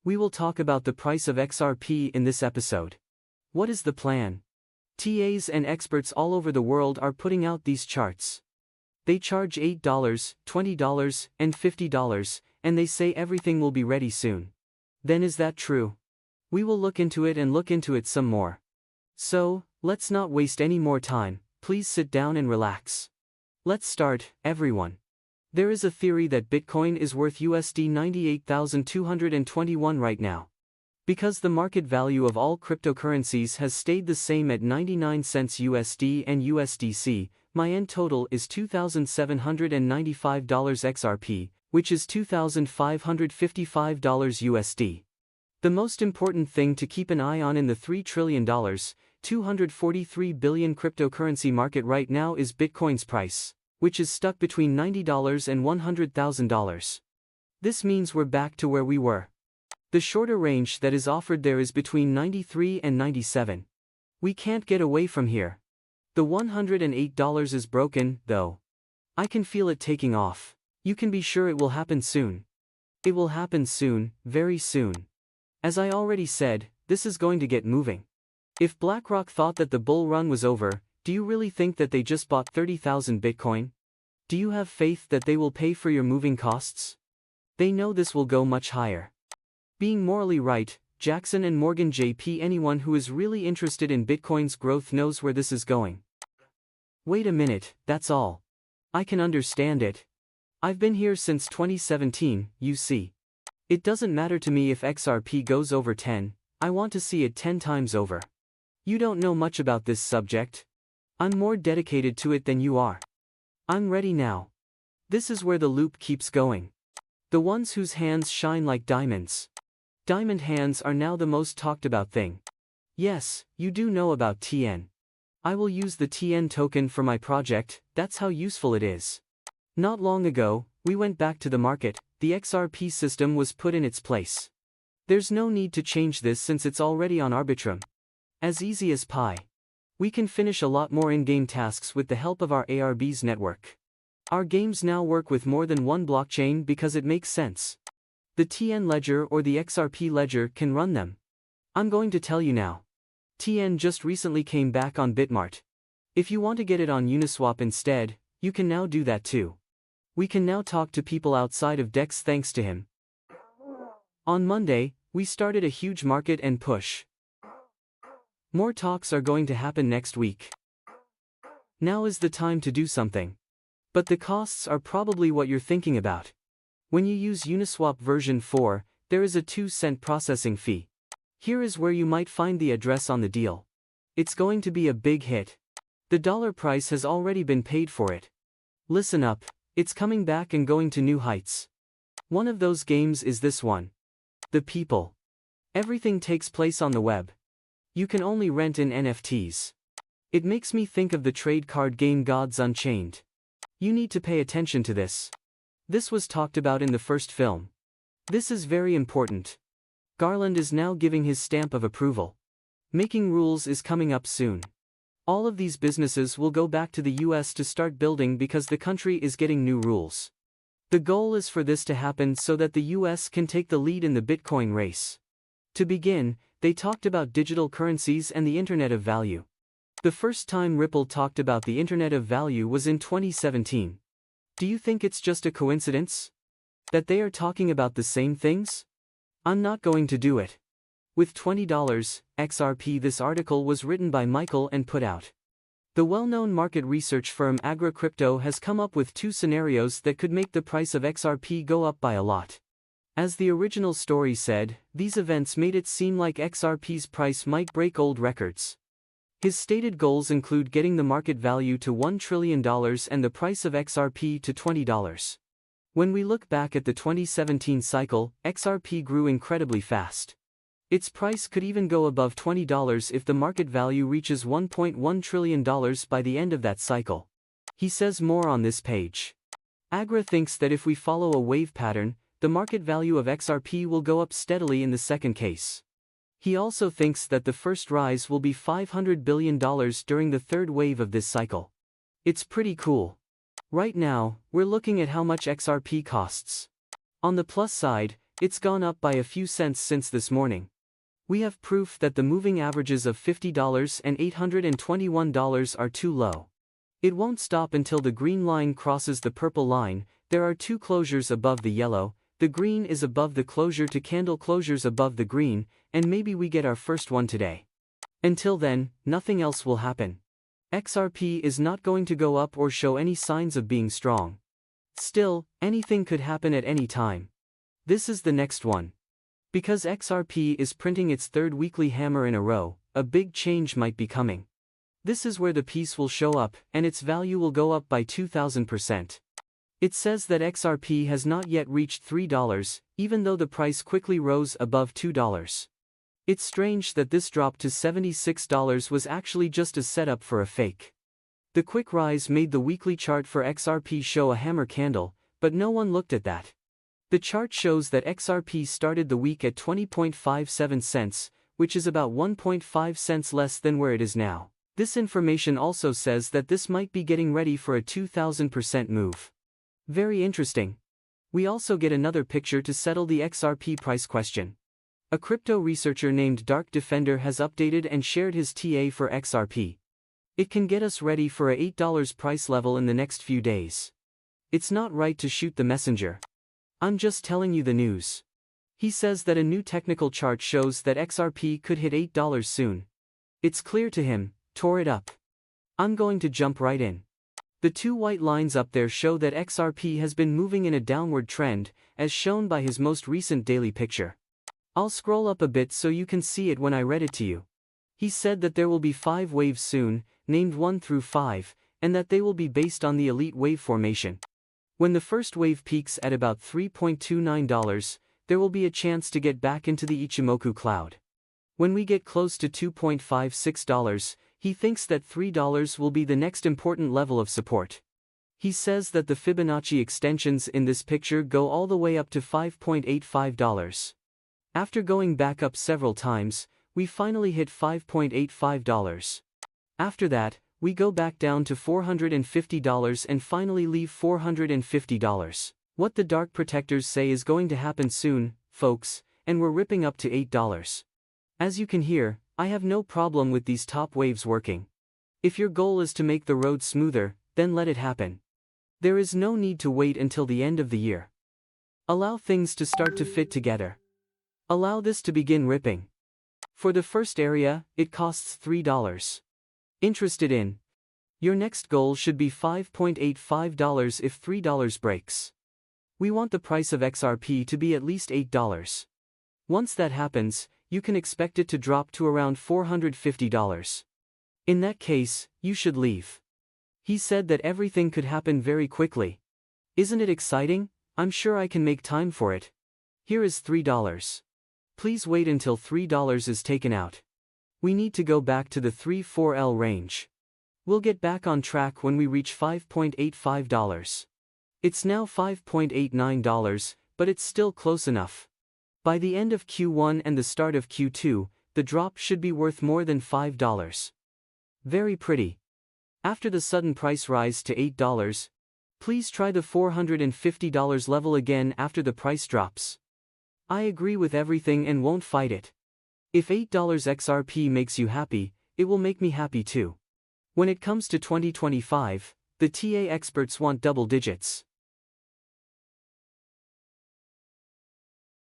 We will talk about the price of XRP in this episode. What is the plan? TAs and experts all over the world are putting out these charts. They charge $8, $20, and $50, and they say everything will be ready soon. Then is that true? We will look into it some more. So, let's not waste any more time, please sit down and relax. Let's start, everyone. There is a theory that Bitcoin is worth USD 98,221 right now. Because the market value of all cryptocurrencies has stayed the same at 99 cents USD and USDC, my end total is $2,795 XRP, which is $2,555 USD. The most important thing to keep an eye on in the $3 trillion, 243 billion cryptocurrency market right now is Bitcoin's price, which is stuck between $90 and $100,000. This means we're back to where we were. The shorter range that is offered there is between 93 and 97. We can't get away from here. The $108 is broken, though. I can feel it taking off. You can be sure it will happen soon. It will happen soon, very soon. As I already said, this is going to get moving. If BlackRock thought that the bull run was over, do you really think that they just bought 30,000 Bitcoin? Do you have faith that they will pay for your moving costs? They know this will go much higher. Being morally right, Jackson and Morgan JP. Anyone who is really interested in Bitcoin's growth knows where this is going. Wait a minute, that's all. I can understand it. I've been here since 2017, you see. It doesn't matter to me if XRP goes over 10, I want to see it 10 times over. You don't know much about this subject. I'm more dedicated to it than you are. I'm ready now. This is where the loop keeps going. The ones whose hands shine like diamonds. Diamond hands are now the most talked about thing. Yes, you do know about TN. I will use the TN token for my project, that's how useful it is. Not long ago, we went back to the market, the XRP system was put in its place. There's no need to change this since it's already on Arbitrum. As easy as pie. We can finish a lot more in-game tasks with the help of our ARB's network. Our games now work with more than one blockchain because it makes sense. The TN ledger or the XRP ledger can run them. I'm going to tell you now. TN just recently came back on Bitmart. If you want to get it on Uniswap instead, you can now do that too. We can now talk to people outside of DEX thanks to him. On Monday, we started a huge market and push. More talks are going to happen next week. Now is the time to do something. But the costs are probably what you're thinking about. When you use Uniswap version 4, there is a 2-cent processing fee. Here is where you might find the address on the deal. It's going to be a big hit. The dollar price has already been paid for it. Listen up, it's coming back and going to new heights. One of those games is this one. The people. Everything takes place on the web. You can only rent in NFTs. It makes me think of the trade card game Gods Unchained. You need to pay attention to this. This was talked about in the first film. This is very important. Garland is now giving his stamp of approval. Making rules is coming up soon. All of these businesses will go back to the US to start building because the country is getting new rules. The goal is for this to happen so that the US can take the lead in the Bitcoin race. To begin, they talked about digital currencies and the Internet of Value. The first time Ripple talked about the Internet of Value was in 2017. Do you think it's just a coincidence? That they are talking about the same things? I'm not going to do it. With $20 XRP. This article was written by Michael and put out. The well-known market research firm AgraCrypto has come up with 2 scenarios that could make the price of XRP go up by a lot. As the original story said, these events made it seem like XRP's price might break old records. His stated goals include getting the market value to $1 trillion and the price of XRP to $20. When we look back at the 2017 cycle, XRP grew incredibly fast. Its price could even go above $20 if the market value reaches $1.1 trillion by the end of that cycle. He says more on this page. Agra thinks that if we follow a wave pattern, the market value of XRP will go up steadily in the second case. He also thinks that the first rise will be $500 billion during the third wave of this cycle. It's pretty cool. Right now, we're looking at how much XRP costs. On the plus side, It's gone up by a few cents since this morning. We have proof that the moving averages of $50 and $821 are too low. It won't stop until the green line crosses the purple line. There are two closures above the yellow, the green is above the closure to candle closures above the green, and maybe we get our first one today. Until then, nothing else will happen. XRP is not going to go up or show any signs of being strong. Still, anything could happen at any time. This is the next one. Because XRP is printing its third weekly hammer in a row, a big change might be coming. This is where the piece will show up, and its value will go up by 2,000%. It says that XRP has not yet reached $3, even though the price quickly rose above $2. It's strange that this drop to $76 was actually just a setup for a fake. The quick rise made the weekly chart for XRP show a hammer candle, but no one looked at that. The chart shows that XRP started the week at 20.57 cents, which is about 1.5 cents less than where it is now. This information also says that this might be getting ready for a 2,000% move. Very interesting. We also get another picture to settle the XRP price question. A crypto researcher named Dark Defender has updated and shared his TA for XRP. It can get us ready for a $8 price level in the next few days. It's not right to shoot the messenger. I'm just telling you the news. He says that a new technical chart shows that XRP could hit $8 soon. It's clear to him, tore it up. I'm going to jump right in. The two white lines up there show that XRP has been moving in a downward trend, as shown by his most recent daily picture. I'll scroll up a bit so you can see it when I read it to you. He said that there will be 5 waves soon, named 1 through 5, and that they will be based on the elite wave formation. When the first wave peaks at about $3.29, there will be a chance to get back into the Ichimoku cloud. When we get close to $2.56, he thinks that $3 will be the next important level of support. He says that the Fibonacci extensions in this picture go all the way up to $5.85. After going back up several times, we finally hit $5.85. After that, we go back down to $450 and finally leave $450. What the dark protectors say is going to happen soon, folks, and we're ripping up to $8. As you can hear, I have no problem with these top waves working. If your goal is to make the road smoother, then let it happen. There is no need to wait until the end of the year. Allow things to start to fit together. Allow this to begin ripping. For the first area, it costs $3. Interested in? Your next goal should be $5.85 if $3 breaks. We want the price of XRP to be at least $8. Once that happens, you can expect it to drop to around $450. In that case, you should leave. He said that everything could happen very quickly. Isn't it exciting? I'm sure I can make time for it. Here is $3. Please wait until $3 is taken out. We need to go back to the 3-4L range. We'll get back on track when we reach $5.85. It's now $5.89, but it's still close enough. By the end of Q1 and the start of Q2, the drop should be worth more than $5. Very pretty. After the sudden price rise to $8, please try the $450 level again after the price drops. I agree with everything and won't fight it. If $8 XRP makes you happy, it will make me happy too. When it comes to 2025, the TA experts want double digits.